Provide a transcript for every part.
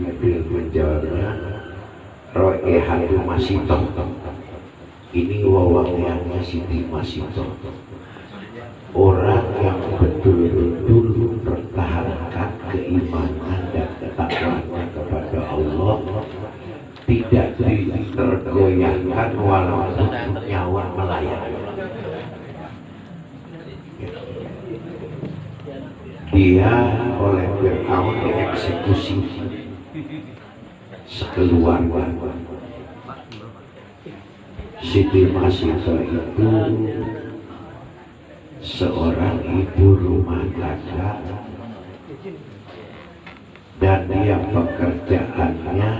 Jibril menjawabnya, Ro'ehatu Masito, ini wawangiannya Siti Masito, orang yang betul-betul mempertahankan keimanan dan ketakwaannya kepada Allah, tidak tergoyahkan walaupun nyawa melayang. Dia oleh Fir'aun dieksekusi sekeluarga. Siti Masito itu seorang ibu rumah tangga dan dia pekerjaannya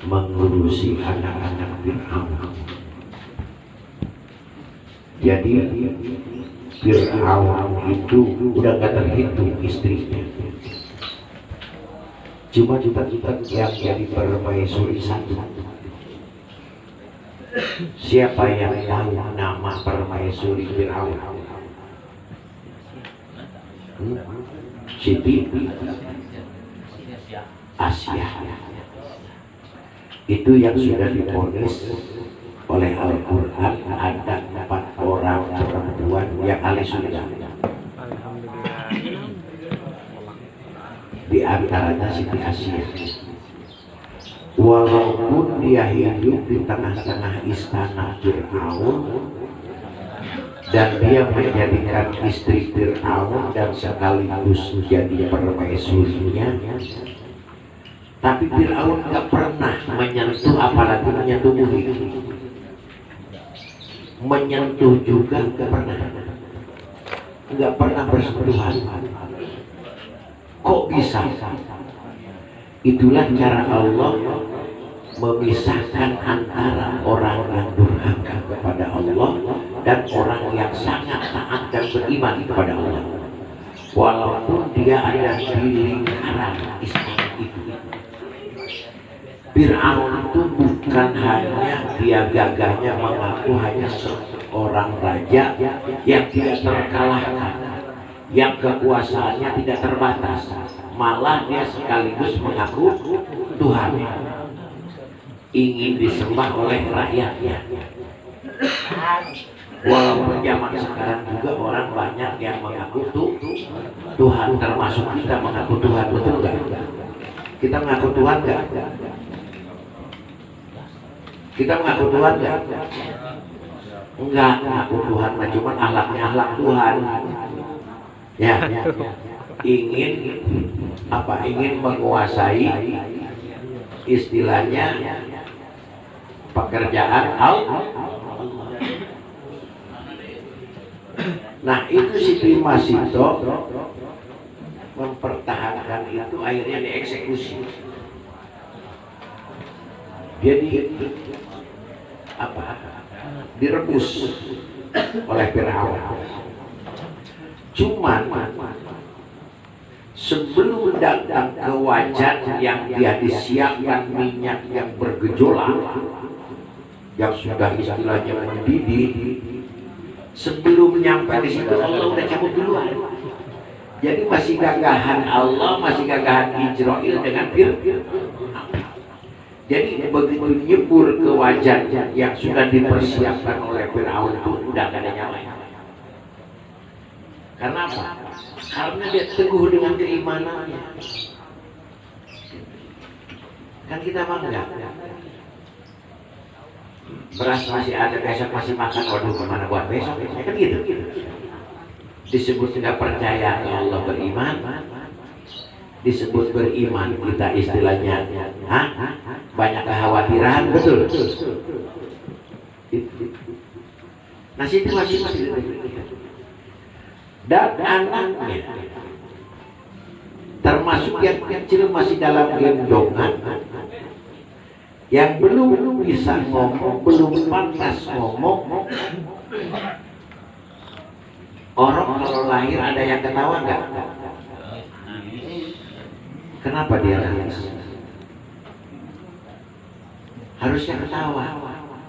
mengurusi anak-anak Fir'aun. Jadi Fir'aun itu udah gak terhitung istrinya, cuma kita yang jadi permaisuri satu. Siapa yang tahu nama permaisuri Fir'aun? Siti Asia. Itu yang sudah divonis oleh Al-Quran, ada 4 orang perempuan yang ahli surga. Di antaranya Siti Asia. Walaupun dia hidup di tengah-tengah istana Fir'aun dan dia menjadikan istri Fir'aun dan sekaligus jadi permaisurinya, tapi Fir'aun gak pernah menyentuh, apalagi menyentuh muhid. Menyentuh juga gak pernah bersentuhan. Kok bisa? Itulah cara Allah memisahkan antara orang yang durhaka kepada Allah dan orang yang sangat taat dan beriman kepada Allah. Walaupun dia ada di lingkaran istana itu, Fir'aun itu bukan hanya dia gagahnya mengaku hanya seorang raja yang tidak terkalahkan, yang kekuasaannya tidak terbatas, malah dia sekaligus mengaku Tuhan, ingin disembah oleh rakyatnya. Walaupun zaman sekarang juga orang banyak yang mengaku Tuhan, termasuk kita mengaku Tuhan, betul nggak? Kita mengaku Tuhan nggak? Kita mengaku Tuhan nggak? Enggak, mengaku Tuhan, cuma akhlaknya akhlak Tuhan. Ya, ingin apa? Ingin menguasai istilahnya pekerjaan Allah. Nah, itu Siti Masito mempertahankan itu, akhirnya dieksekusi. Jadi apa? Direbus oleh Fir'aun. Cuman sebelum datang ke wajan yang dia disiapkan minyak yang bergejolak, yang sudah istilahnya mendidih, sebelum nyampe di situ Allah udah cabut duluan. Jadi masih gagahan Allah, masih gagahan Ijrail dengan Fir'aun. Jadi begitu nyebur ke wajan yang sudah dipersiapkan oleh Fir'aun itu udah gak ada nyawanya. Karena apa? Karena dia teguh dengan keimanannya. Kan kita bangga, beras masih ada, besok masih makan, waduh kemana buat besok, ya kan gitu. Disebut nggak percaya Allah beriman, disebut beriman kita istilahnya banyak kekhawatiran, betul. Nah, situ masih dan anaknya termasuk yang kecil masih dalam gendongan, yang belum bisa ngomong, belum pantas ngomong. Orang kalau lahir ada yang ketawa nggak? Kenapa dia nangis? Harusnya ketawa.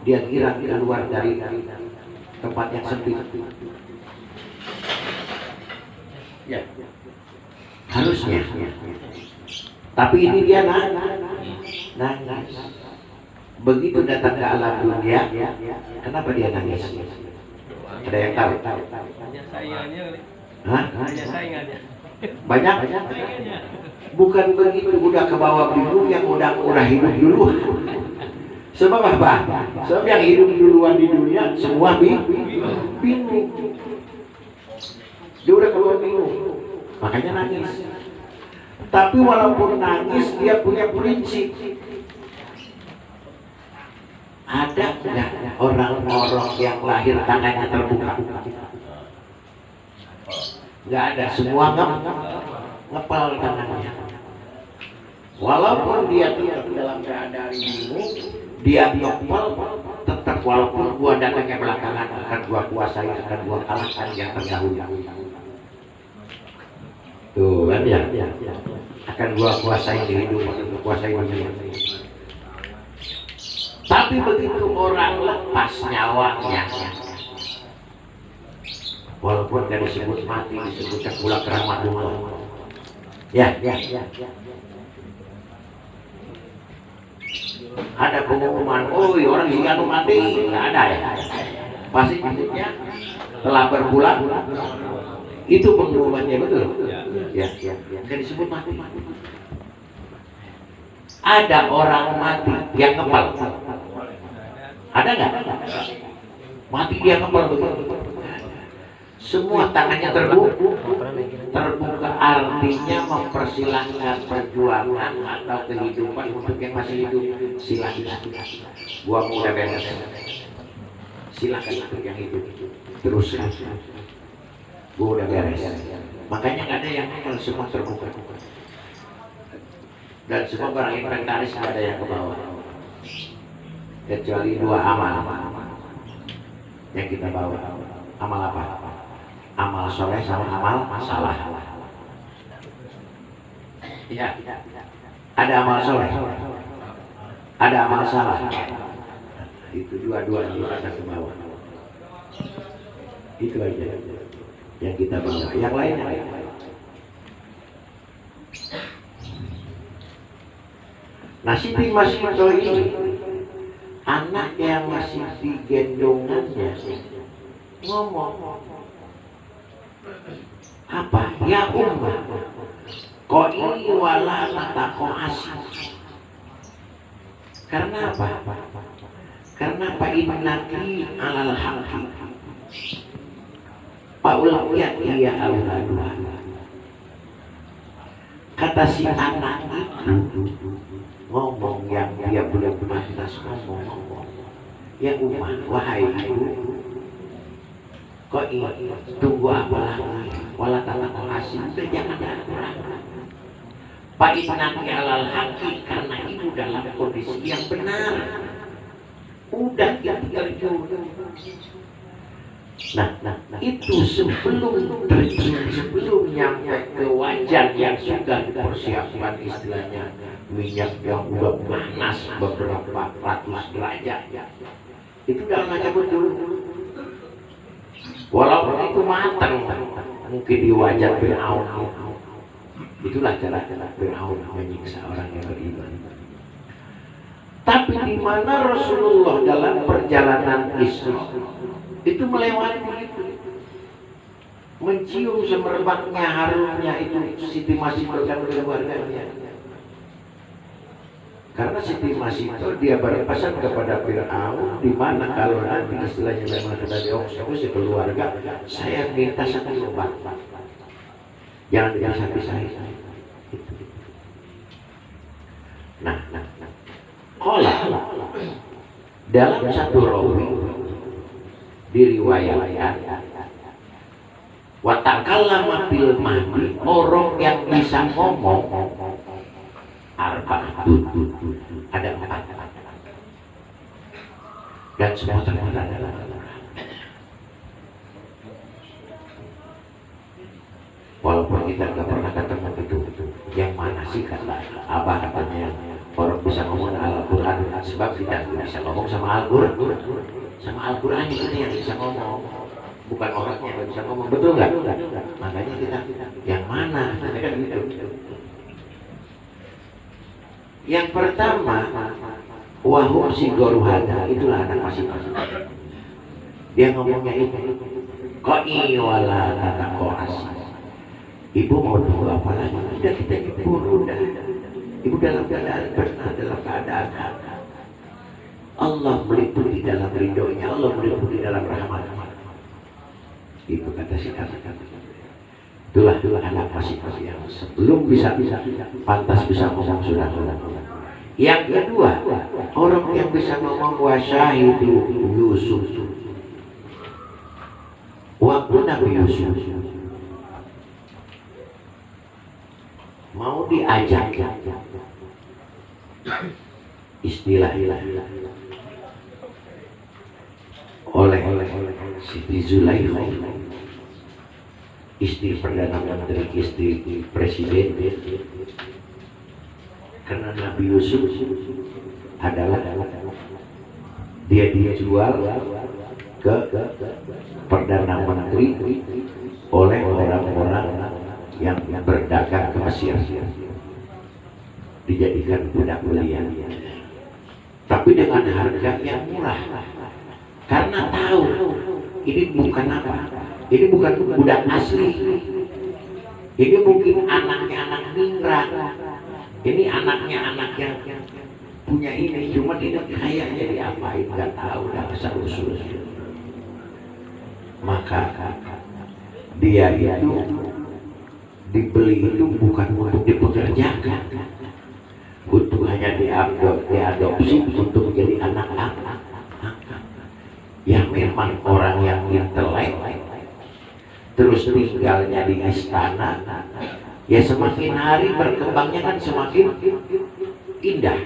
Dia kira keluar dari tempat yang sempit. Ya, harusnya. Tapi ini dia nangis. Begitu datang ke alam dunia, kenapa dia nangis? Ada yang tahu? Hanya saingannya. Hah? Hanya saingannya. Banyak? Bukan begitu, udah ke bawah bingung, yang udah hidup dulu. Sebab apa? Sebab yang hidup duluan di dunia semua bingung. Dia udah ke bawah bingung, makanya nangis. Tapi walaupun nangis, dia punya prinsip. Ada nggak orang-orang yang lahir tangannya terbuka? Nggak ada, semua ngepal tangannya. Walaupun dia tetap dalam keadaan bingung, dia ngepal tetap, walaupun gua datangnya belakangan, akan gua kuasai, akan gua kalahkan yang terdahulu. Tuh kan ya, akan gua kuasai kehidupan, gua kuasai dunia. Tapi begitu orang lepas nyawanya, walaupun dia disebut mati, disebut pula keramatullah. Ya. Ada pengumuman, oh orang juga mati, nggak ada ya. Pasti disebutnya telah berbulan. Itu pengumumannya, betul. Ya. Kan disebut mati. Ada orang mati yang ngepal. Ada nggak? Mati dia ngepal begitu. Semua tangannya terbuka, artinya mempersilahkan perjuangan atau kehidupan untuk yang masih hidup. Silahkan. Gua mau udah beres. Silahkan untuk yang hidup. Terus. Gua udah beres. Makanya nggak ada yang ngepal, semua terbuka. Dan semua barang inventaris ada yang ke bawah, kecuali dua amal yang kita bawa. Amal apa? Amal soleh sama amal salah. Ya, ada amal soleh, ada amal salah. Itu dua-duanya kita ke bawah. Itu aja yang kita bawa. Yang lainnya. Nah, Siti Masito ini anak yang masih digendongannya ngomong apa? Ya ummah, kok ini wala tatako asih. Karena apa? Karena Pak Innaki alal haqi Pauliyat iya awladuha. Kata si anak itu ngomong yang dia belum pantas ngomong. Ya umat, wahai ibu, kok ini tunggu apa lagi? Wala tatako asih, udah jangan ada kurang. Pak Innaki alal haqi, karena ibu dalam kondisi yang benar. Udah yang terjun. Nah, itu sebelum terjun, sebelum nyampe ke wajan yang sudah dipersiapkan, istilahnya minyak yang udah panas beberapa ratus derajat, itu udah macam betul. Walaupun itu matang, mungkin di wajan Fir'aun. Itulah cara-cara Fir'aun menyiksa orang yang beriman. Tapi di mana Rasulullah dalam perjalanan Isra itu melewati itu, mencium semerbaknya harumnya itu Siti Masito dan keluarganya. Karena Siti Masito dia berpesan kepada Fir'aun, di mana kalau nanti istilahnya memang sudah dieksekusi keluarga, saya minta satu obat, jangan dipisah-pisahin. Nah, dalam satu rawi diriwayatkan wa takallama fil mahdi, orang yang bisa ngomong arba'atun, ada 4, dan semua termuat dalam Al-Quran. Walaupun kita nggak pernah ketemu itu, yang mana sih kata Abah katanya orang bisa ngomong Al-Quran, sebab kita bisa ngomong sama Al-Quran. Sama Al-Quran itu yang bisa ngomong, bukan orangnya yang bisa ngomong, betul nggak? Makanya kita yang mana? Kan gitu. Yang pertama, wahum sigoruhada, itulah anak masing-masing. Dia ngomongnya itu, koi wala tata koas. Ibu mau tunggu apa lagi? Sudah kita ibu udah. Ibu dalam keadaan pernah dalam keadaan Allah meliputi dalam ridhonya, Allah meliputi dalam rahmatnya. Itu kata si anak. Itulah anak masing-masing yang sebelum bisa pantas bisa ngomong sudah. Yang kedua, orang yang bisa ngomong wasyahidu Yusuf. Waktu Nabi Yusuf mau diajak istilah oleh Siti Zulaikha, istri Perdana Menteri, istri Presiden. Karena Nabi Yusuf adalah dia dijual ke Perdana Menteri oleh orang-orang yang berdagang ke Mesir, dijadikan budak belian, tapi dengan harga yang murah. Karena tahu ini bukan apa, ini bukan budak asli, ini mungkin anaknya anak ningrat, ini anaknya anak yang punya ini, cuma ini kayaknya diapain nggak tahu, dah asal usulnya. Maka dia itu dibeli itu bukan untuk dipekerjakan, untuk hanya diadopsi untuk menjadi anak-anak yang memang orang yang intelek, terus tinggalnya di istana. Ya semakin hari berkembangnya kan semakin indah.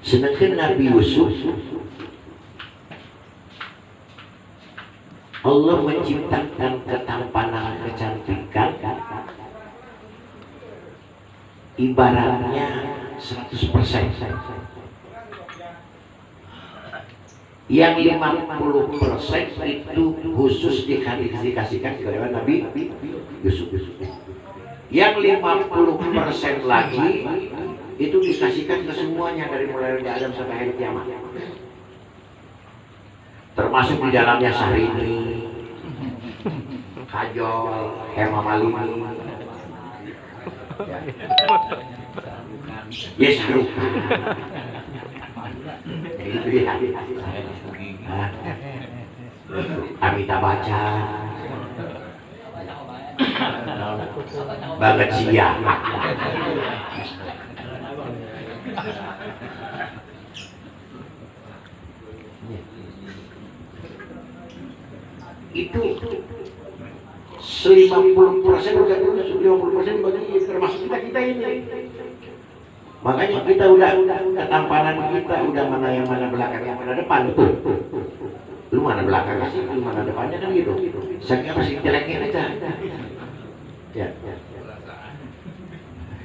Sedangkan Nabi Yusuf, Allah menciptakan ketampanan, kecantikan, ibaratnya 100%. Yang 50% itu khusus dikasihkan kepada Nabi Yusuf. Yang 50% lagi itu dikasihkan ke semuanya, dari mulai dari Adam sampai hari kiamat. Termasuk di dalamnya Syahrini, Kajol, Hema Malini, ya Syahrukan. Itu dia. Amitabh Bachchan, banget siang. Itu 50% udah 50% bagi termasuk kita ini. Makanya kita udah ketampanan kita udah mana yang mana belakang yang mana depan, betul. Lu mana belakang sih, lu mana depannya kan gitu. Saya masih jeleknya aja. Ya.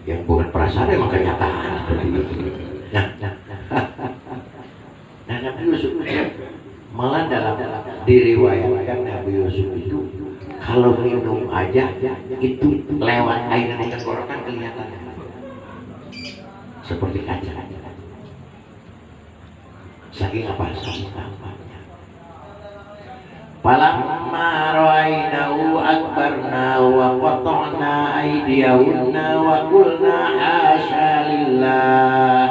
Yang bukan perasaan emang kenyataan seperti itu. Nah, Nabi Yusuf malah dalam diriwayatkan Nabi Yusuf itu kalau minum aja itu lewat air yang tenggorokan kelihatan seperti kaca. Saking apa tampaknya. Falamma ra'aynahu akbarna wa qata'na aydiyahunna wa qulna hasya lillah.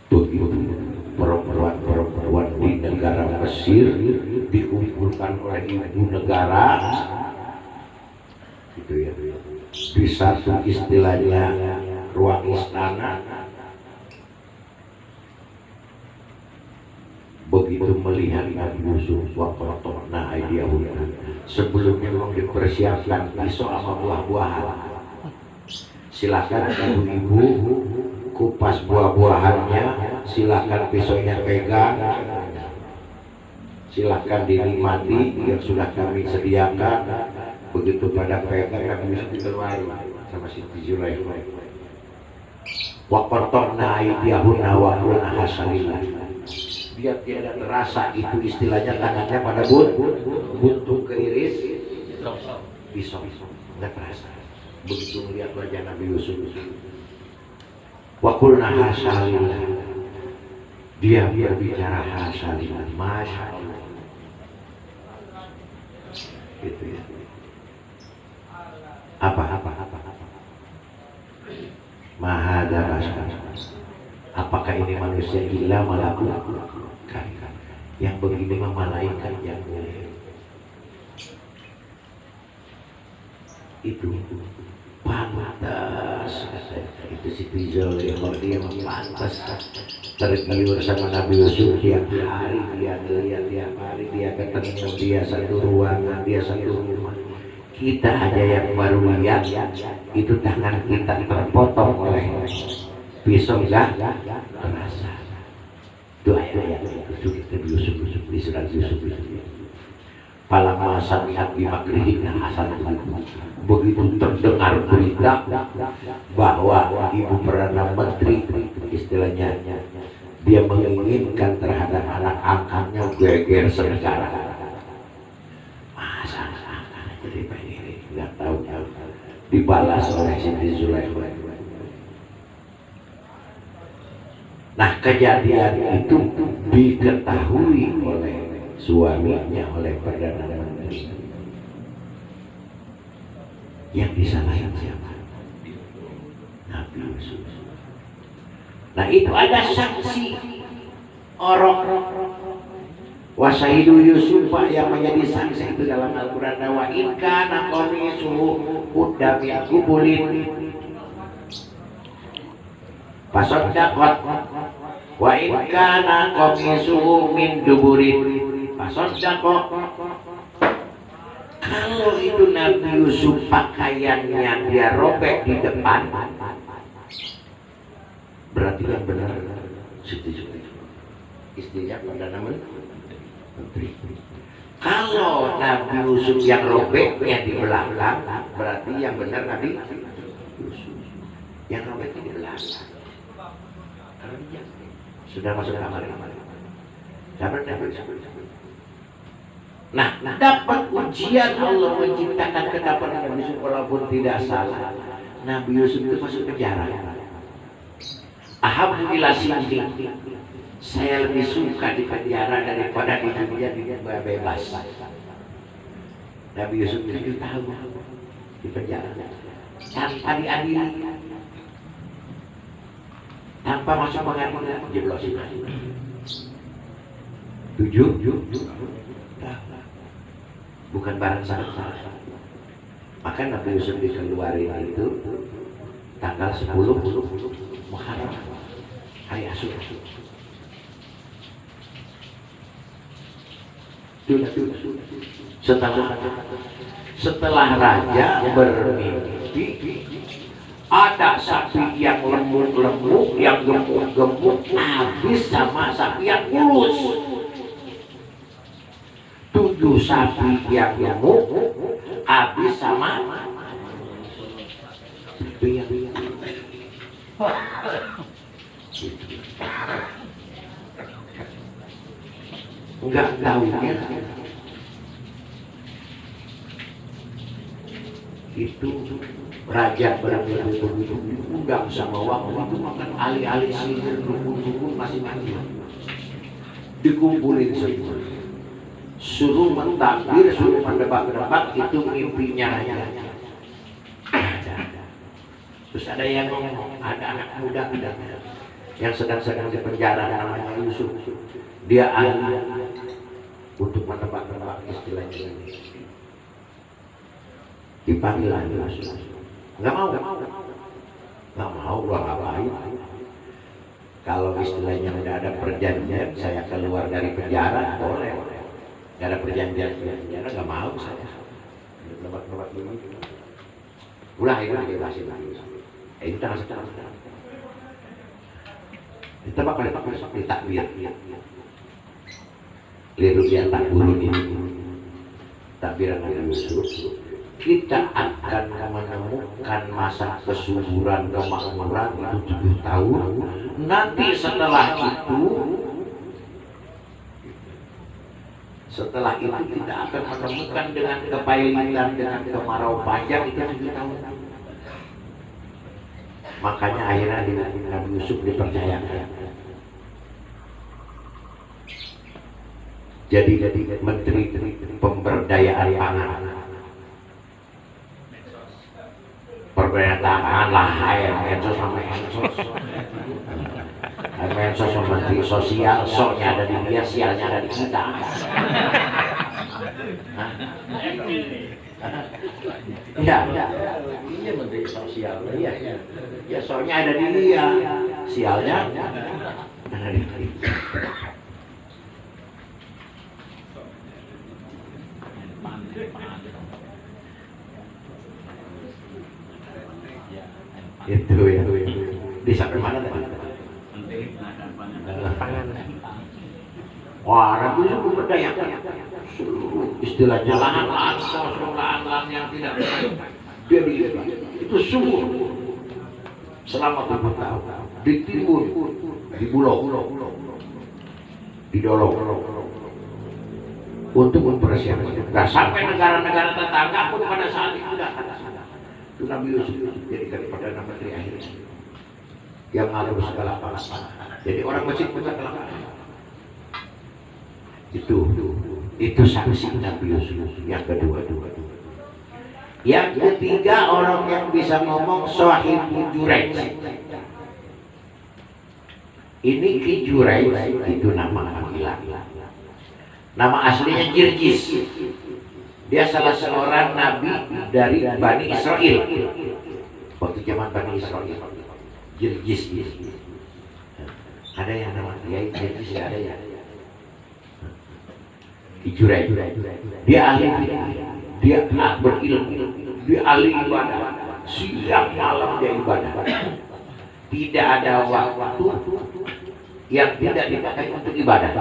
Begitu perempuan di negara Mesir dikumpulkan oleh ibu negara, gitu ya, di satu istilahnya ruang istana. Begitu melihat Nabi Yusuf waqata'na aydiyahunna, sebelumnya memang dipersiapkan pisau sama buah-buahan. Silakan ibu-ibu kupas buah-buahannya, silakan pisaunya pegang, silakan dinikmati yang sudah kami sediakan. Begitu pada pegang, Nabi Yusuf dikeluarin sama Siti Zulaikha. Waqata'na aydiyahunna wa qulna hasya lillah. Dia tidak terasa itu istilahnya tangannya pada buntu keiris, pisau, nggak terasa. Begitu melihat wajah Nabi Yusuf, wa qulna hasalillah, dia berbicara hasalillah, masya Allah, gitu ya. Apa mahada bashar, apakah ini manusia illa malakun karim, yang begini mah malaikat yang mulia. Itu pantas, itu si Tizol yang dia pantas tergiur sama Nabi Yusuf. Tiap hari dia ngeliat, tiap hari dia ketemu, dia satu ruangan, dia satu rumah. Kita aja yang baru lihat itu tangan kita terpotong oleh pisau, enggak terasa. Doa yang itu kita Yusuf di surat Yusuf. Falamma sami'at bimakrihinna hasanah, begitu terdengar berita bahwa ibu perdana menteri, istilahnya dia menginginkan terhadap anak angkatnya geger senegara. Masa anak jadi begini, nggak tahu dibalas oleh Siti Zulaikha. Nah, kejadian itu diketahui oleh suaminya, oleh perdana menteri. Yang disalahin siapa? Nabi Yusuf. Nah, itu ada saksi orang wasahidu Yusuf yang menjadi saksi itu dalam Al-Quran. Wa in kana qamisuhu qudda min qubulin fasaddaqat wa in kana qamisuhu min duburin fasaddaqat. Kalau itu Nabi Yusuf pakaiannya dia robek di depan, berarti yang benar Siti Zulaikha, istrinya perdana menteri. Kalau Nabi Yusuf yang robeknya di belakang, berarti yang benar Nabi Yusuf. Yang robeknya di belakang. Kalau dia sudah masuk kamar, sabar Nabi Yusuf. Nah, dapat ujian Allah menciptakan kenapa Nabi Yusuf walaupun tidak salah. Nabi Yusuf itu masuk penjara. Alhamdulillah sini, saya lebih suka di penjara daripada di dunia bebas. Nabi Yusuf 7 tahun di penjara tanpa diadili, tanpa masuk pengadilan, jeblosin 7 bukan barang sah. Maka Nabi Yusuf dikeluarin itu tanggal 10 Muharram, hari Asyura. Setelah raja bermimpi ada sapi yang lemuk-lemuk, yang gemuk-gemuk habis sama sapi yang kurus. 7 sapi yang gemuk habis sama enggak tahunya itu raja begitu diundang sama waktu itu makan alih-alih sihir dukun-dukun masing-masing dikumpulin semua, suruh mentakbir, suruh menebak-nebak itu mimpinya aja. Terus ada yang ngomong, ada anak muda yang sedang di penjara namanya Yusuf. Dia ahli untuk menebak-nebak istilahnya ini. Dipanggil Yusuf. Nggak mau, gua ngapain? Kalau istilahnya udah ada perjanjian, saya keluar dari penjara, boleh. Nggak ada perjanjian penjara, nggak mau saya. Nebak-nebak dulu. Ulah itu dibebasin lagi. Itu tanggal sekarang. Ditebak oleh Pak Yusuf, ditakbir. Liru dia takbir ini. Takbiran Nabi Yusuf. Kita akan menemukan masa kesuburan, kemakmuran itu 7 tahun. Nanti setelah itu Setelah itu kita akan menemukan dengan kepailitan, dengan kemarau panjang itu 7 tahun. Makanya akhirnya Nabi Yusuf dipercayakan jadi menteri pemberdayaan pangan. Pemberdayaan lah, medsos sama ensos. Mensos sama menteri sosial, soknya ada di dia, sialnya ada di kita. Ya, ini menteri sosial, ya. Ya, soknya ada di dia, sialnya ada di kita. Itu ya. Di sampai mana tadi? Pangan. Wah, Nabi Yusuf memberdayakan istilahnya lahan-lahan kosong, lahan-lahan yang tidak dia itu subur selama 7 tahun di timur, di Bulog, di Dolok untuk mempersiapkan. Nah, sampai negara-negara tetangga pun pada saat itu datang. Itu Nabi Yusuf jadikan Perdana Menteri akhirnya yang ngatur segala bangsa. Jadi orang Mesir punya kelaparan. Itu sanksi Nabi Yusuf yang kedua. Yang ketiga, orang yang bisa ngomong Shahibul Juraij. Ini Ki Juraij itu nama panggilan. Nama aslinya Jirjis. Dia salah seorang nabi dari Bani Israel. Waktu zaman Bani Israel. Jirjis. Ada yang nama dia Jirjis, ada ya. Ki Juraij. Dia ahli, dia berilmu, dia ahli ibadah. Siang malam dia ibadah. Tidak ada waktu yang tidak dipakai untuk ibadah.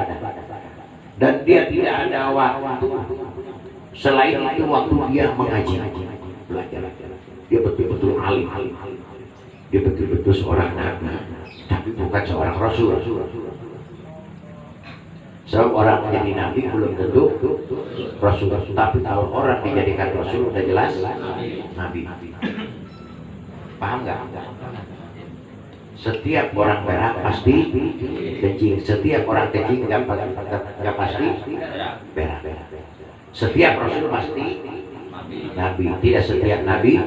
Dan dia tidak ada waktu selain itu waktu dia mengaji, belajar. Dia betul-betul alim. Dia betul-betul seorang nabi, tapi bukan seorang rasul. Sebab orang menjadi nabi belum tentu rasul, tapi kalau orang dijadikan rasul udah jelas nabi. Paham nggak? Setiap orang berak pasti kencing, setiap orang kencing nggak pasti berak. Setiap rasul pasti nabi, tidak setiap nabi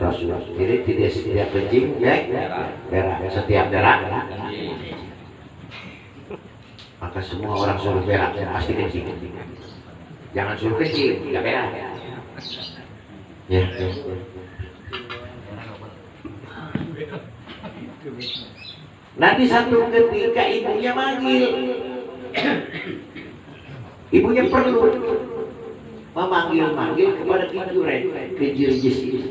rasul. Jadi tidak setiap kencing berak, setiap berak. Maka semua orang suruh berak pasti kencing. Jangan suruh kencing, nggak berak. Ya. Nanti satu ketika ibunya manggil, ibunya perlu memanggil kepada Ki Juraij, Ki Jirjis ini.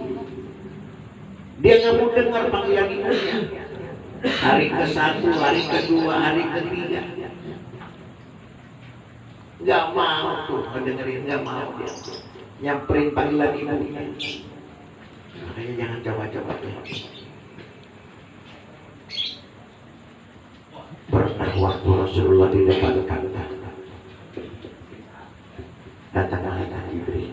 Dia nggak mau dengar panggilan ibunya. Hari ke-1, hari kedua, hari ketiga, nggak mau tuh mendengarin, nggak mau dia nyamperin panggilan ibunya. Makanya jangan coba-coba deh. Pernah waktu Rasulullah di depan Ka'bah, datang malaikat Jibril.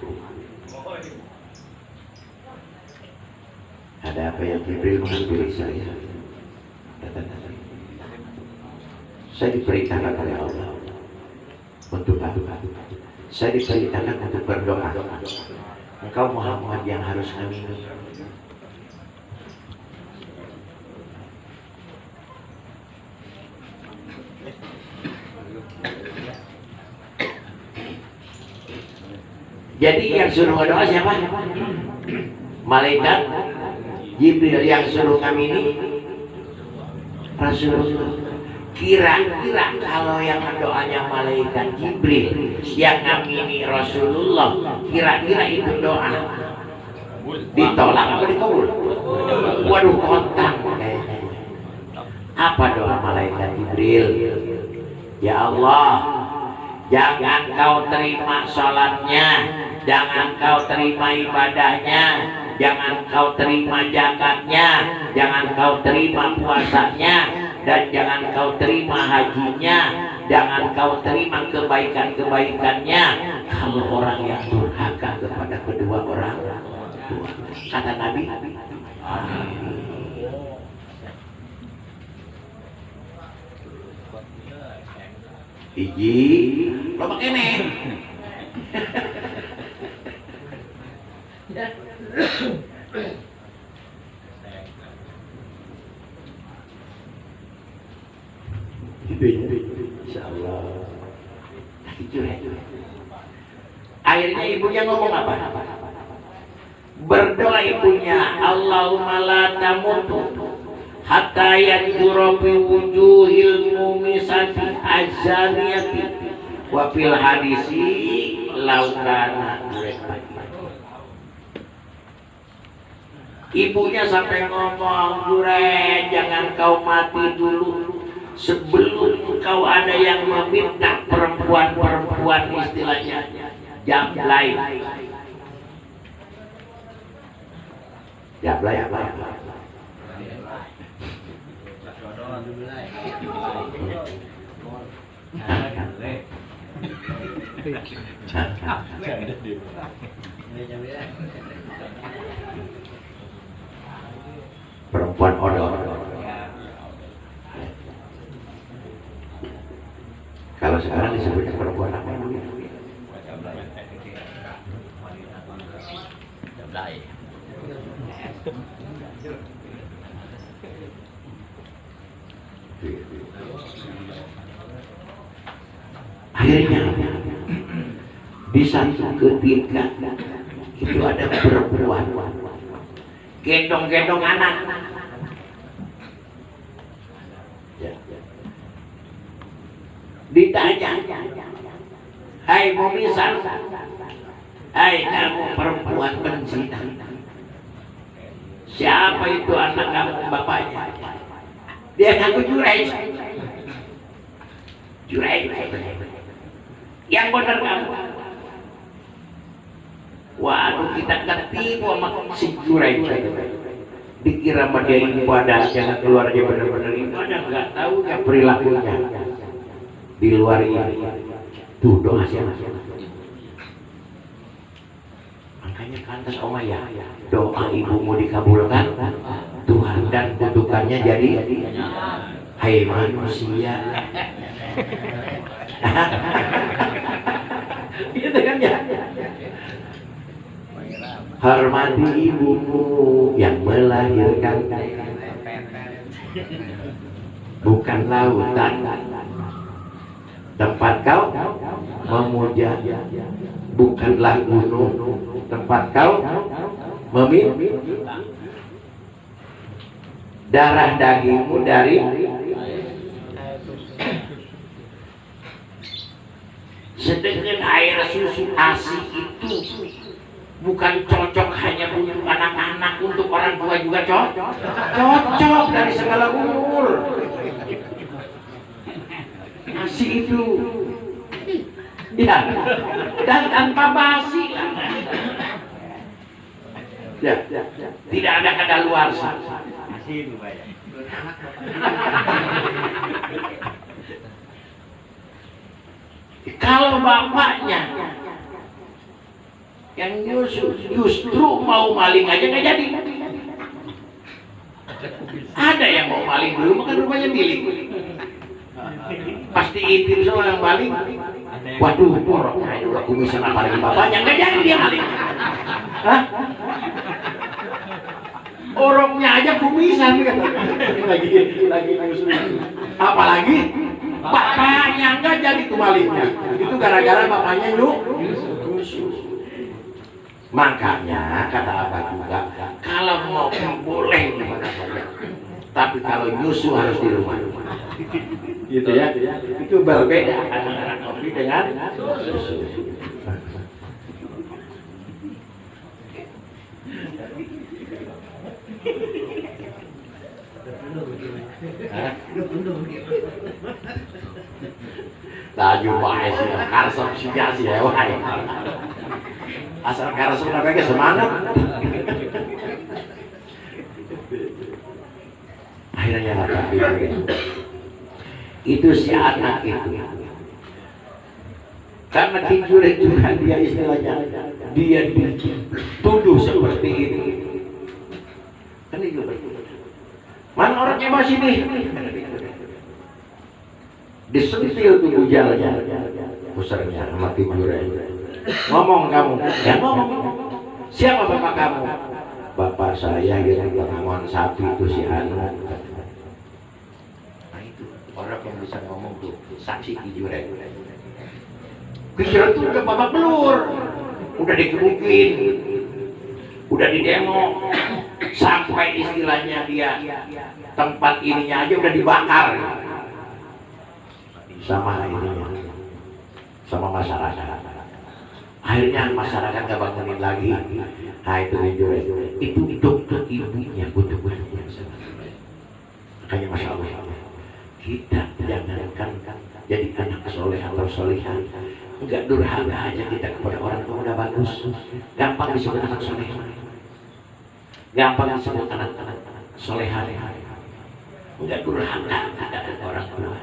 Ada apa yang Jibril menghampiri saya? Datang. Saya diperintahkan oleh Allah untuk apa? Saya diperintahkan untuk berdoa. Engkau Muhammad yang harus ngamini. Jadi yang suruh berdoa siapa? Malaikat Jibril. Yang suruh ngamini Rasulullah. Kira-kira kalau yang doanya malaikat Jibril, yang ngamini Rasulullah, kira-kira itu doa ditolak apa dikabul? Waduh, kontak kayaknya. Apa doa malaikat Jibril? Ya Allah, jangan kau terima salatnya, jangan kau terima ibadahnya, jangan kau terima zakatnya, jangan kau terima puasanya, dan jangan kau terima hajinya, jangan kau terima kebaikan-kebaikannya kalau orang yang durhaka kepada kedua orang tua. Kata Nabi, iji lo pakai nih. Insyaallah. Akhirnya ibunya ngomong apa? Berdoa ibunya, Allahumma la tamutu hatta yanzura fi wujuhil mumisati azaniyati wa fil hadisi laukana durepa. Ibunya sampai ngomong, Jure, jangan kau mati dulu sebelum kau ada yang meminta perempuan-perempuan istilahnya jablay. Jablay apa? Perempuan odol. Kalau sekarang disebutnya perempuan apa? Akhirnya di satu ketika itu ada perempuan gendong-gendong anak. Ditanya, hai Mumisar, hai kamu perempuan berzina, siapa itu anak kamu bapaknya? Dia ngaku Juraij. Juraij, yang benar kamu. Waduh, kita ketipu sama si Juraij. Dikira sama dia ibadah, jangan keluar dia benar-benar ibadah, nggak tahu ya perilakunya di luar ini. Tuh doa siapa? Makanya kantas Oma ya, doa ibumu dikabulkan Tuhan dan kutukannya jadi hai manusia. Gitu kan ya. Hormati ibumu yang melahirkan, bukan lautan tempat kau memuja, bukanlah gunung tempat kau meminta. Darah dagingmu dari sedangkan air susu ASI itu bukan cocok hanya untuk anak-anak, untuk orang tua juga cocok dari segala umur. ASI itu ya, dan tanpa basi ya, tidak ada kadaluarsa. Kalau bapaknya yang justru mau maling aja nggak jadi. Ada yang mau maling dulu, makan rumahnya milik. Pasti intim sama yang maling. Waduh, orangnya itu aku bisa ngapalin bapaknya, nggak jadi dia maling. Hah? Orangnya aja kumisan kan? lagi apalagi bapaknya nggak jadi tuh malingnya. Itu gara-gara bapaknya nyusu. Makanya kata apa juga, kalau mau boleh di mana saja, tapi kalau nyusu harus di rumah. Gitu ya. Itu berbeda antara kopi dengan susu. Laju bae sih, karsep sih ya, wahai. Asal karsep namanya semangat. Akhirnya apa? Itu si anak itu. Karena Kijure juga dia istilahnya dia dituduh seperti ini. Kan itu. Mana orangnya masih nih? Disentil tuh bujalnya, pusarnya sama Kijure. Ngomong kamu, ya ngomong. Siapa bapak kamu? Bapak saya yang pengangon sapi itu si Anu. Nah itu orang yang bisa ngomong tuh saksi Kijure. Kijure tuh udah babak belur, udah dikebukin, udah didemo, sampai istilahnya dia tempat ininya aja udah dibakar sama ininya, sama masyarakat. Akhirnya masyarakat gak bangunin lagi. Nah itu Kijure, itu dokter ibunya betul-betul. Makanya Masya Allah, kita jangankan jadi anak soleh atau solehah, enggak durhaka aja kita kepada orang tua udah bagus. Gampang disebut anak soleh, gampang disebut anak solehah. Enggak durhaka kita kepada orang tua.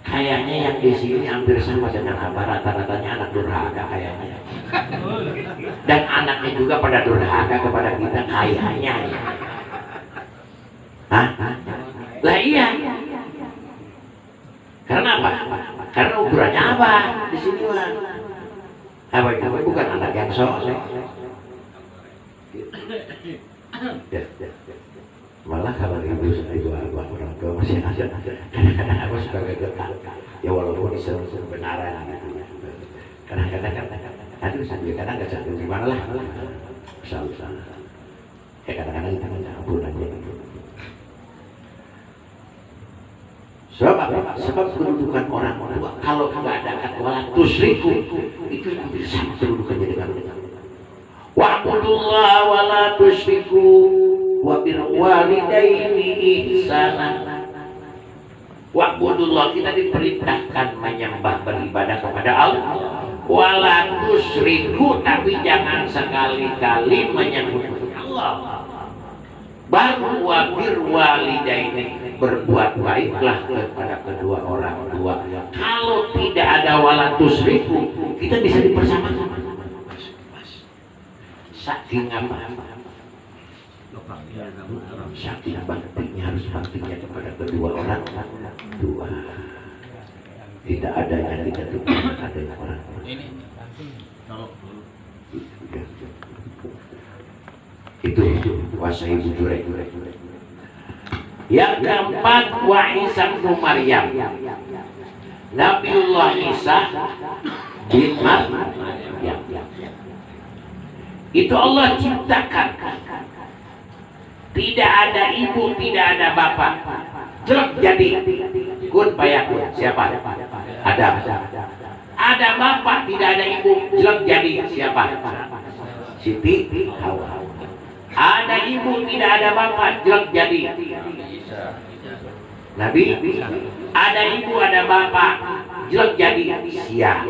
Kayaknya yang di sini hampir sama dengan Abah, rata-ratanya anak durhaka kayaknya. Dan anaknya juga pada durhaka kepada kita kayaknya. Hah? Lah iya. Karena apa? Karena ukurannya apa di sini mah? Apa itu bukan anak yang soleh. Malah kalau ibu abah orang tua masih ada, kadang-kadang aku suka gegetan. Ya walaupun itu kebenaran gitu. Kadang-kadang aduh sambil kadang nggak sambil gimana lah. Usah. Kadang-kadang kita mencampur aja. Sebab apa? Sebab kedudukan orang tua kalau nggak ada kata wala tusriku itu sama kedudukannya dengan wa'budullah wala tusriku wa bil walidaini ihsana. Wa'budullah, kita diperintahkan menyembah beribadah kepada Allah. Wala tusriku, tapi jangan sekali-kali menyebut Allah. Baru wa bil walidaini, berbuat baiklah kepada kedua orang tua. Kalau tidak ada wala tusriku, kita bisa dipersamakan. Saking apa? Saking baktinya, harus baktinya kepada kedua orang tua. Tidak adanya kita tuh adanya orang tua. Itu kuasa Ibu Jure. Yang keempat, wa Isa bin Maryam. Nabiullah Isa bin Maryam. Itu Allah ciptakan. Tidak ada ibu, tidak ada bapak. Jelek jadi. Kun payakun. Siapa? Adam. Ada bapak, tidak ada ibu. Jelek jadi. Siapa? Siti Hawa. Ada ibu, tidak ada bapak. Jelek jadi. Nabi. Ada ibu, ada bapak. Jelek jadi. Sia.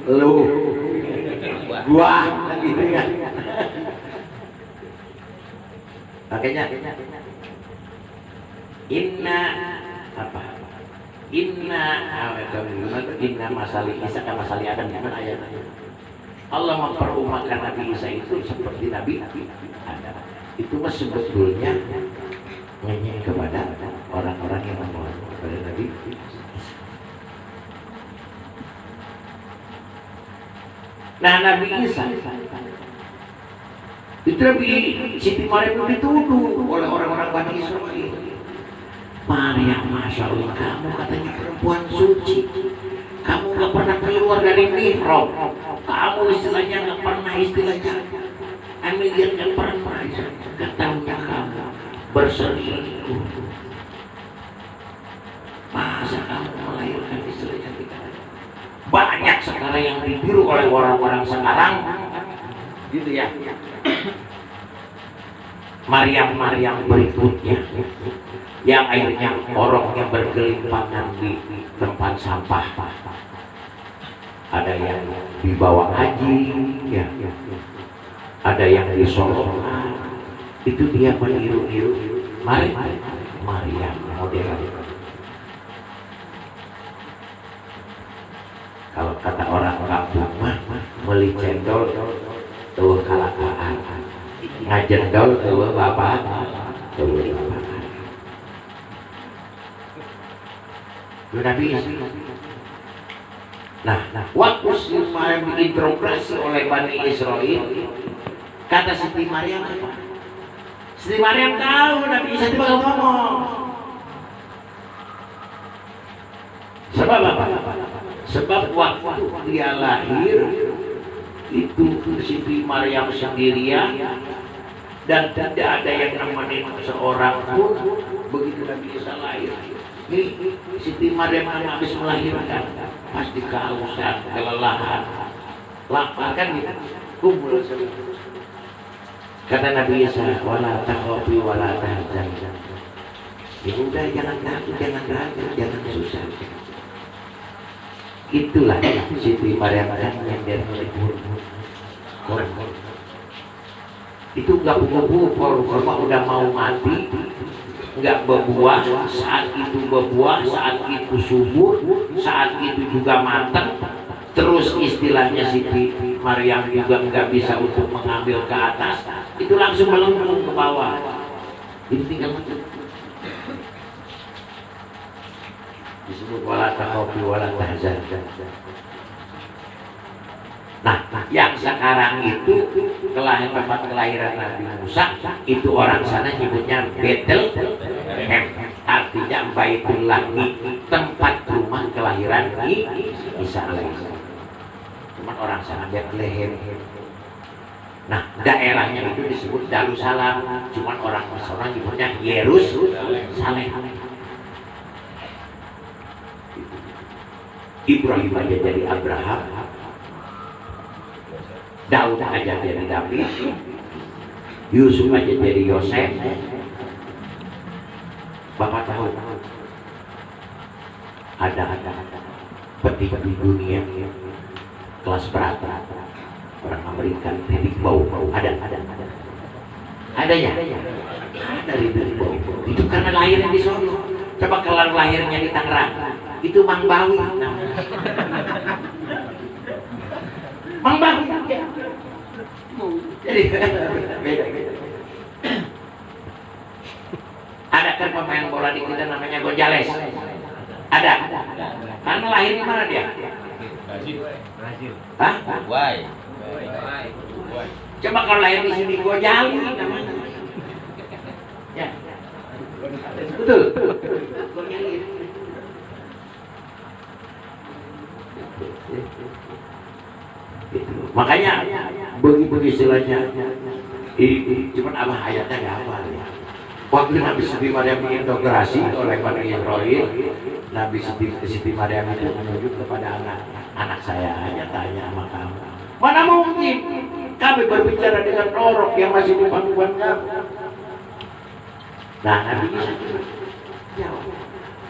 Lu gua gitu ya. Makanya inna apa? Inna masali Isa kan masali Adam, gimana ayatnya? Allah memperumakan Nabi Isa itu seperti Nabi Adam. Itu mah sebetulnya nyanyi kepada orang-orang yang memohon kepada Nabi Isa. Nah, Nabi Isa itu Nabi Siti Maryam dituduh oleh orang-orang Bani Israel. Maryam, Masya Allah, kamu katanya perempuan suci, kamu gak pernah keluar dari mihrab, kamu istilahnya gak pernah Emilia gak pernah, ketahunya kamu berselingkuh. Masa kamu melahirkan istilahnya tidak? Banyak sekarang yang ditiru oleh orang-orang sekarang gitu ya. Maryam berikutnya yang akhirnya orangnya bergelimpangan di tempat sampah, ada yang dibawa haji ya, ada yang disolongkan, Itu dia meniru-niru Maryam model. Kalau kata orang kampung mah meli cendol tuh kalakaan, ngajendol tuh bapak tuh bapak. Nabi Nah, waktu si Maryam diinterogasi oleh Bani Israel, kata Siti Maryam apa? Siti Maryam tahu Nabi Isa itu bakal ngomong. Sebab apa? Sebab waktu dia lahir itu Siti Maryam sendirian dan tidak ada yang nemenin seorang pun begitu Nabi Isa lahir. Ini Siti Maryam habis melahirkan pasti kehausan, kelelahan, lapar kan gitu, kumpul. Kata Nabi Isa, wala takhafi wala tahzan. Ya udah, jangan takut, jangan ragu, jangan susah. Itulah Siti Maryam yang dia melipur. Itu nggak buku kurma udah mau mati, nggak berbuah, saat itu berbuah, saat itu subur, saat itu juga matang. Terus istilahnya Siti Maryam juga nggak bisa untuk mengambil ke atas, itu langsung melengkung ke bawah. Ini tinggal disebut wala takhafi wala tahzan. Nah, yang sekarang itu tempat kelahiran Nabi Musa itu orang sana nyebutnya Bethlehem, artinya Baitullah, tempat rumah kelahiran Isa alaihissalam. Cuman orang sana Bethlehem. Nah, daerahnya itu disebut Darussalam, cuman orang nyebutnya Yerusalem. Ibrahim aja jadi Abraham, Daud aja jadi David, Yusuf aja jadi Yosef. Bapak tahu ada peti dunia kelas berapa orang Amerika titik bau ada ya ada titik bau itu karena lahirnya di Solo. Coba kalau lahirnya di Tangerang itu Mang Bawi namanya. Mang Bawi jadi beda. Ada kan pemain bola di kita namanya Gonzales, ada karena lahir di mana dia? Brasil. Hah? Uruguay. Coba kalau lahir di sini Gojali namanya. Ya. Betul. Gojali. Makanya bagi istilahnya cuman abah ayatnya nggak hafal ya. Waktu Nabi Siti Maryam diintegrasi oleh Bani Israel, Nabi Siti Maryam itu menunjuk kepada anak saya, hanya tanya sama kamu, mana mungkin kami berbicara dengan orok yang masih di pangkuan kamu. Nah, Nabi Isa jawab,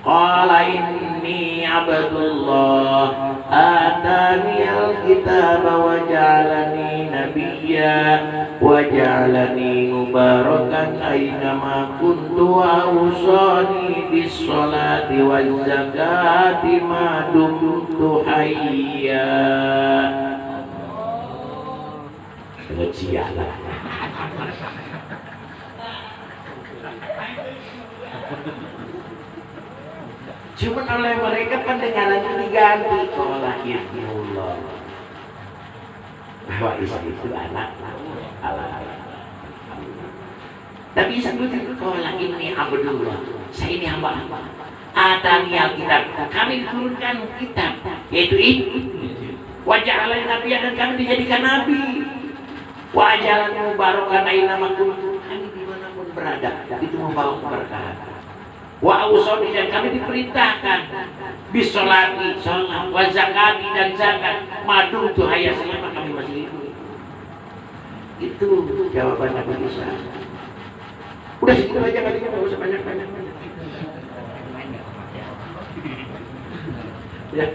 qala inni abdullah atani alkitaba wa ja'alani nabiyya wa ja'alani mubarakan aynama kuntu wa awsani bis sholati waz zakati ma dumtu hayya. Pengajian. Cuma oleh mereka pendengarannya diganti. Qala ibnullah, bahwa Isa itu anak Allah. Tapi Isa itu qala inni abdullah, saya ini hamba. Atani alkitab, kami diturunkan kitab, yaitu ini. Wa ja'alani nabiyyan, dan kami dijadikan nabi. Wa ja'alani mubarakan aina kuntu, kami dimanapun berada itu membawa keberkahan. Wa awsani, dan kami diperintahkan bisolati, sholat, wa zakati, dan zakat, madu tuh hayya, selama kami masih hidup. Itu jawaban Nabi Isa. Udah segitu aja, nggak usah banyak-banyak. Ya.